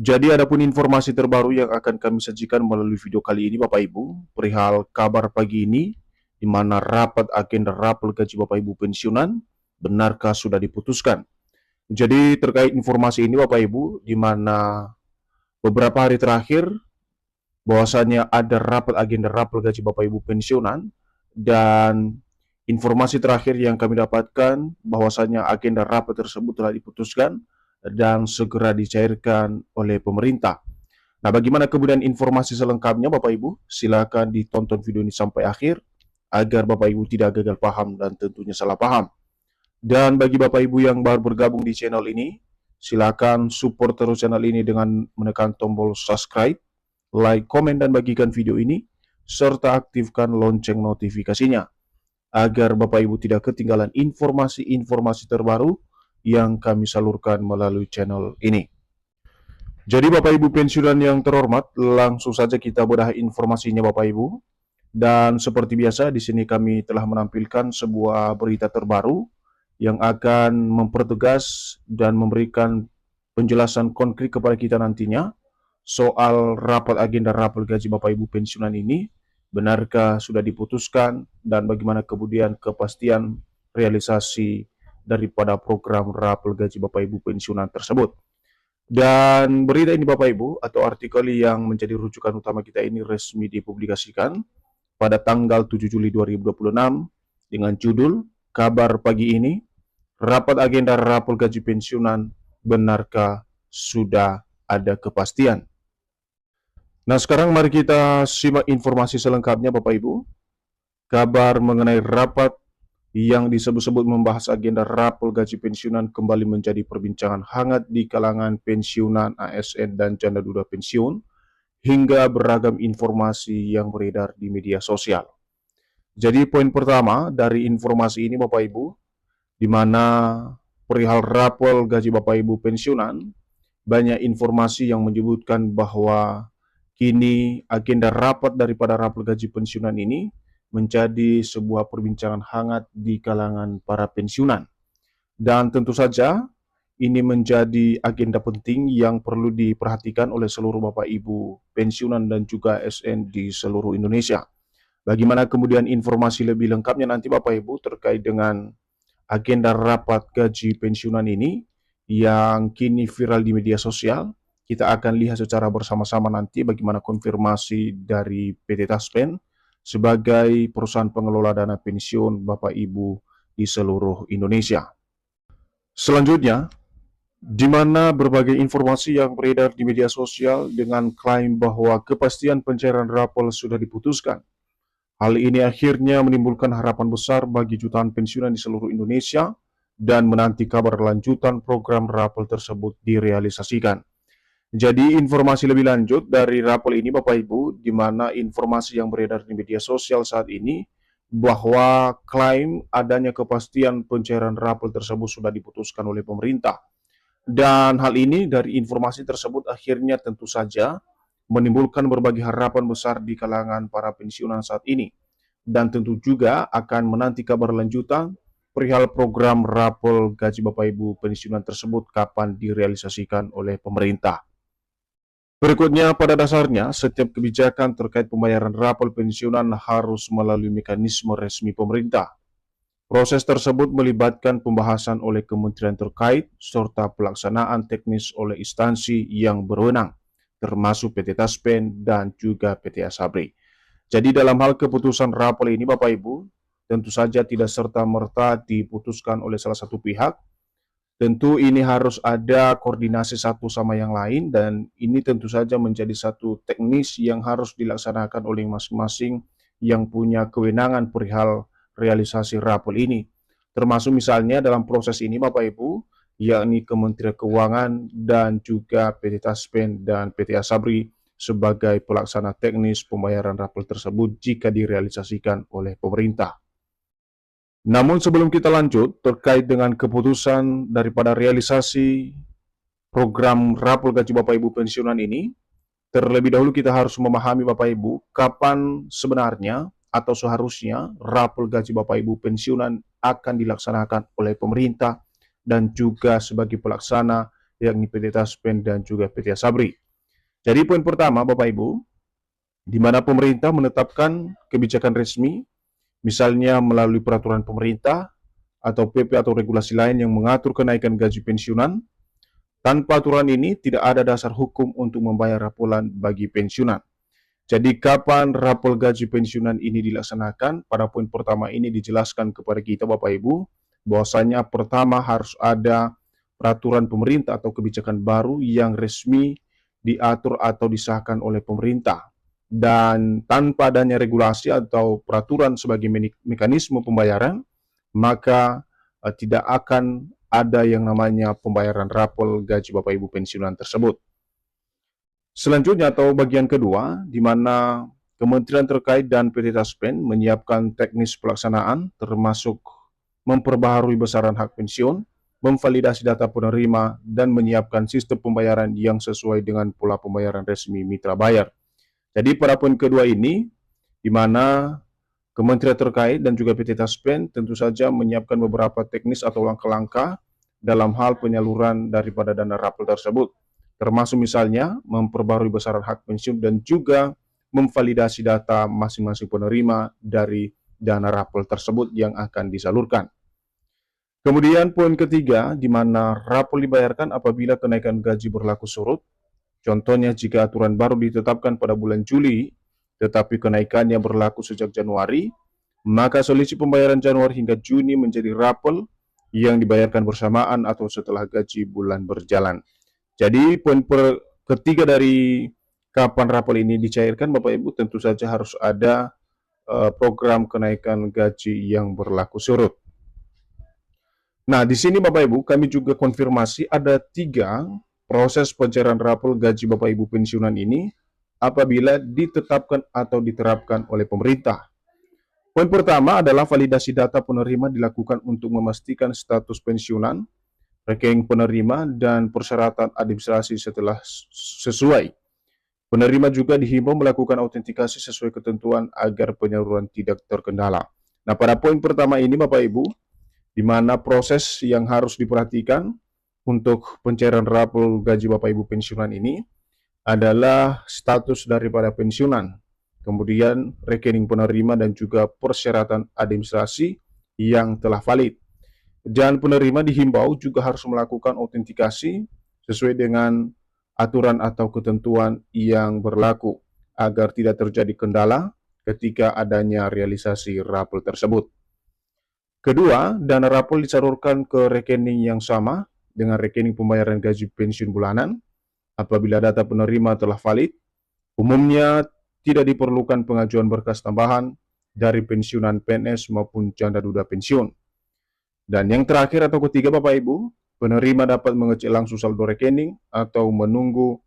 Jadi adapun informasi terbaru yang akan kami sajikan melalui video kali ini Bapak Ibu, perihal kabar pagi ini, di mana rapat agenda rapel gaji Bapak Ibu pensiunan, benarkah sudah diputuskan? Jadi terkait informasi ini Bapak Ibu, di mana beberapa hari terakhir bahwasannya ada rapat agenda rapel gaji Bapak Ibu pensiunan, dan informasi terakhir yang kami dapatkan bahwasannya agenda rapat tersebut telah diputuskan dan segera dicairkan oleh pemerintah. Nah, bagaimana kemudian informasi selengkapnya Bapak Ibu? Silakan ditonton video ini sampai akhir agar Bapak Ibu tidak gagal paham dan tentunya salah paham. Dan bagi Bapak Ibu yang baru bergabung di channel ini, silakan support terus channel ini dengan menekan tombol subscribe, like, komen, dan bagikan video ini, serta aktifkan lonceng notifikasinya agar Bapak Ibu tidak ketinggalan informasi-informasi terbaru yang kami salurkan melalui channel ini. Jadi Bapak Ibu pensiunan yang terhormat, langsung saja kita bedah informasinya Bapak Ibu. Dan seperti biasa di sini kami telah menampilkan sebuah berita terbaru yang akan mempertegas dan memberikan penjelasan konkret kepada kita nantinya soal rapat agenda rapel gaji Bapak Ibu pensiunan ini, benarkah sudah diputuskan dan bagaimana kemudian kepastian realisasi daripada program rapel gaji Bapak Ibu pensiunan tersebut. Dan berita ini Bapak Ibu atau artikel yang menjadi rujukan utama kita ini resmi dipublikasikan pada tanggal 7 Juli 2026 dengan judul Kabar Pagi Ini, Rapat Agenda Rapel Gaji Pensiunan, Benarkah Sudah Ada Kepastian? Nah, sekarang mari kita simak informasi selengkapnya Bapak Ibu. Kabar mengenai rapat yang disebut-sebut membahas agenda rapel gaji pensiunan kembali menjadi perbincangan hangat di kalangan pensiunan, ASN, dan janda duda pensiun, hingga beragam informasi yang beredar di media sosial. Jadi poin pertama dari informasi ini Bapak Ibu, di mana perihal rapel gaji Bapak Ibu pensiunan, banyak informasi yang menyebutkan bahwa kini agenda rapat daripada rapel gaji pensiunan ini menjadi sebuah perbincangan hangat di kalangan para pensiunan. Dan tentu saja ini menjadi agenda penting yang perlu diperhatikan oleh seluruh Bapak Ibu pensiunan dan juga ASN di seluruh Indonesia. Bagaimana kemudian informasi lebih lengkapnya nanti Bapak Ibu terkait dengan agenda rapat gaji pensiunan ini yang kini viral di media sosial. Kita akan lihat secara bersama-sama nanti bagaimana konfirmasi dari PT Taspen sebagai perusahaan pengelola dana pensiun Bapak Ibu di seluruh Indonesia. Selanjutnya, di mana berbagai informasi yang beredar di media sosial dengan klaim bahwa kepastian pencairan rapel sudah diputuskan. Hal ini akhirnya menimbulkan harapan besar bagi jutaan pensiunan di seluruh Indonesia dan menanti kabar lanjutan program rapel tersebut direalisasikan. Jadi informasi lebih lanjut dari rapel ini Bapak Ibu, di mana informasi yang beredar di media sosial saat ini bahwa klaim adanya kepastian pencairan rapel tersebut sudah diputuskan oleh pemerintah. Dan hal ini dari informasi tersebut akhirnya tentu saja menimbulkan berbagai harapan besar di kalangan para pensiunan saat ini. Dan tentu juga akan menanti kabar lanjutan perihal program rapel gaji Bapak Ibu pensiunan tersebut kapan direalisasikan oleh pemerintah. Berikutnya, pada dasarnya, setiap kebijakan terkait pembayaran rapel pensiunan harus melalui mekanisme resmi pemerintah. Proses tersebut melibatkan pembahasan oleh kementerian terkait serta pelaksanaan teknis oleh instansi yang berwenang, termasuk PT Taspen dan juga PT Asabri. Jadi dalam hal keputusan rapel ini Bapak Ibu, tentu saja tidak serta-merta diputuskan oleh salah satu pihak. Tentu ini harus ada koordinasi satu sama yang lain dan ini tentu saja menjadi satu teknis yang harus dilaksanakan oleh masing-masing yang punya kewenangan perihal realisasi rapel ini. Termasuk misalnya dalam proses ini Bapak Ibu, yakni Kementerian Keuangan dan juga PT Taspen dan PT Asabri sebagai pelaksana teknis pembayaran rapel tersebut jika direalisasikan oleh pemerintah. Namun sebelum kita lanjut terkait dengan keputusan daripada realisasi program rapel gaji Bapak Ibu pensiunan ini, terlebih dahulu kita harus memahami Bapak Ibu kapan sebenarnya atau seharusnya rapel gaji Bapak Ibu pensiunan akan dilaksanakan oleh pemerintah dan juga sebagai pelaksana yakni PT Taspen dan juga PT Asabri. Jadi poin pertama Bapak Ibu, di mana pemerintah menetapkan kebijakan resmi, misalnya melalui peraturan pemerintah atau PP atau regulasi lain yang mengatur kenaikan gaji pensiunan. Tanpa aturan ini, tidak ada dasar hukum untuk membayar rapolan bagi pensiunan. Jadi, kapan rapol gaji pensiunan ini dilaksanakan? Pada poin pertama ini dijelaskan kepada kita, Bapak Ibu, bahwasanya pertama harus ada peraturan pemerintah atau kebijakan baru yang resmi diatur atau disahkan oleh pemerintah. Dan tanpa adanya regulasi atau peraturan sebagai mekanisme pembayaran, maka tidak akan ada yang namanya pembayaran rapol gaji Bapak Ibu pensiunan tersebut. Selanjutnya atau bagian kedua, di mana kementerian terkait dan PT Taspen menyiapkan teknis pelaksanaan termasuk memperbaharui besaran hak pensiun, memvalidasi data penerima, dan menyiapkan sistem pembayaran yang sesuai dengan pola pembayaran resmi mitra bayar. Jadi pada poin kedua ini, di mana kementerian terkait dan juga PT Taspen tentu saja menyiapkan beberapa teknis atau langkah-langkah dalam hal penyaluran daripada dana rapel tersebut, termasuk misalnya memperbarui besaran hak pensiun dan juga memvalidasi data masing-masing penerima dari dana rapel tersebut yang akan disalurkan. Kemudian poin ketiga, di mana rapel dibayarkan apabila kenaikan gaji berlaku surut. Contohnya jika aturan baru ditetapkan pada bulan Juli, tetapi kenaikannya berlaku sejak Januari, maka selisih pembayaran Januari hingga Juni menjadi rapel yang dibayarkan bersamaan atau setelah gaji bulan berjalan. Jadi poin ketiga dari kapan rapel ini dicairkan, Bapak Ibu, tentu saja harus ada program kenaikan gaji yang berlaku surut. Nah, di sini Bapak Ibu, kami juga konfirmasi ada 3 proses pencairan rapel gaji Bapak Ibu pensiunan ini apabila ditetapkan atau diterapkan oleh pemerintah. Poin pertama adalah validasi data penerima dilakukan untuk memastikan status pensiunan, rekening penerima, dan persyaratan administrasi setelah sesuai. Penerima juga dihimbau melakukan autentikasi sesuai ketentuan agar penyaluran tidak terkendala. Nah, pada poin pertama ini Bapak Ibu, di mana proses yang harus diperhatikan untuk pencairan rapel gaji Bapak Ibu pensiunan ini adalah status daripada pensiunan, kemudian rekening penerima dan juga persyaratan administrasi yang telah valid. Dan penerima dihimbau juga harus melakukan autentikasi sesuai dengan aturan atau ketentuan yang berlaku agar tidak terjadi kendala ketika adanya realisasi rapel tersebut. Kedua, dana rapel disalurkan ke rekening yang sama dengan rekening pembayaran gaji pensiun bulanan. Apabila data penerima telah valid, umumnya tidak diperlukan pengajuan berkas tambahan dari pensiunan PNS maupun janda duda pensiun. Dan yang terakhir atau ketiga Bapak Ibu, penerima dapat mengecek langsung saldo rekening atau menunggu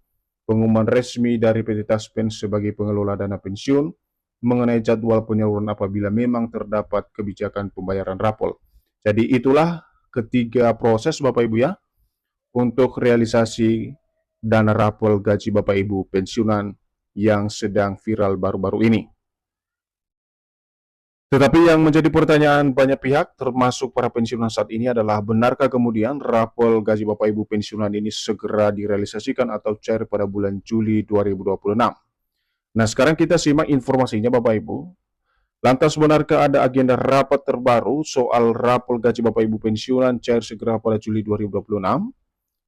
pengumuman resmi dari PT Taspen sebagai pengelola dana pensiun mengenai jadwal penyaluran apabila memang terdapat kebijakan pembayaran rapel. Jadi itulah ketiga proses Bapak Ibu ya untuk realisasi dana rapel gaji Bapak Ibu pensiunan yang sedang viral baru-baru ini. Tetapi yang menjadi pertanyaan banyak pihak termasuk para pensiunan saat ini adalah benarkah kemudian rapel gaji Bapak Ibu pensiunan ini segera direalisasikan atau cair pada bulan Juli 2026? Nah, sekarang kita simak informasinya Bapak Ibu. Lantas benarkah ada agenda rapat terbaru soal rapel gaji Bapak Ibu pensiunan cair segera pada Juli 2026?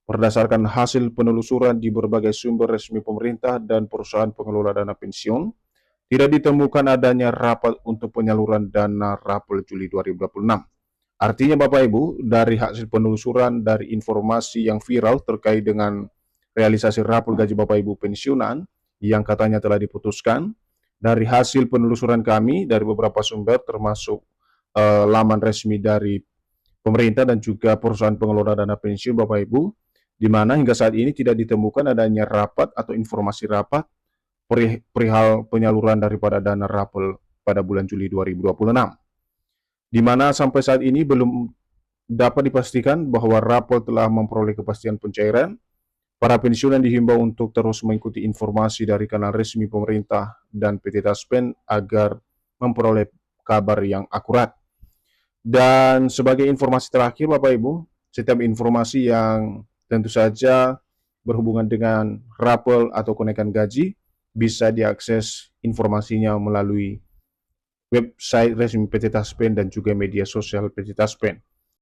Berdasarkan hasil penelusuran di berbagai sumber resmi pemerintah dan perusahaan pengelola dana pensiun, tidak ditemukan adanya rapat untuk penyaluran dana rapel Juli 2026. Artinya Bapak Ibu, dari hasil penelusuran dari informasi yang viral terkait dengan realisasi rapel gaji Bapak Ibu pensiunan, yang katanya telah diputuskan, dari hasil penelusuran kami dari beberapa sumber termasuk laman resmi dari pemerintah dan juga perusahaan pengelola dana pensiun Bapak Ibu, di mana hingga saat ini tidak ditemukan adanya rapat atau informasi rapat perihal penyaluran daripada dana rapel pada bulan Juli 2026. Di mana sampai saat ini belum dapat dipastikan bahwa rapel telah memperoleh kepastian pencairan. Para pensiunan dihimbau untuk terus mengikuti informasi dari kanal resmi pemerintah dan PT Taspen agar memperoleh kabar yang akurat. Dan sebagai informasi terakhir Bapak Ibu, setiap informasi yang Tentu saja berhubungan dengan rapel atau kenaikan gaji, bisa diakses informasinya melalui website resmi PT Taspen dan juga media sosial PT Taspen.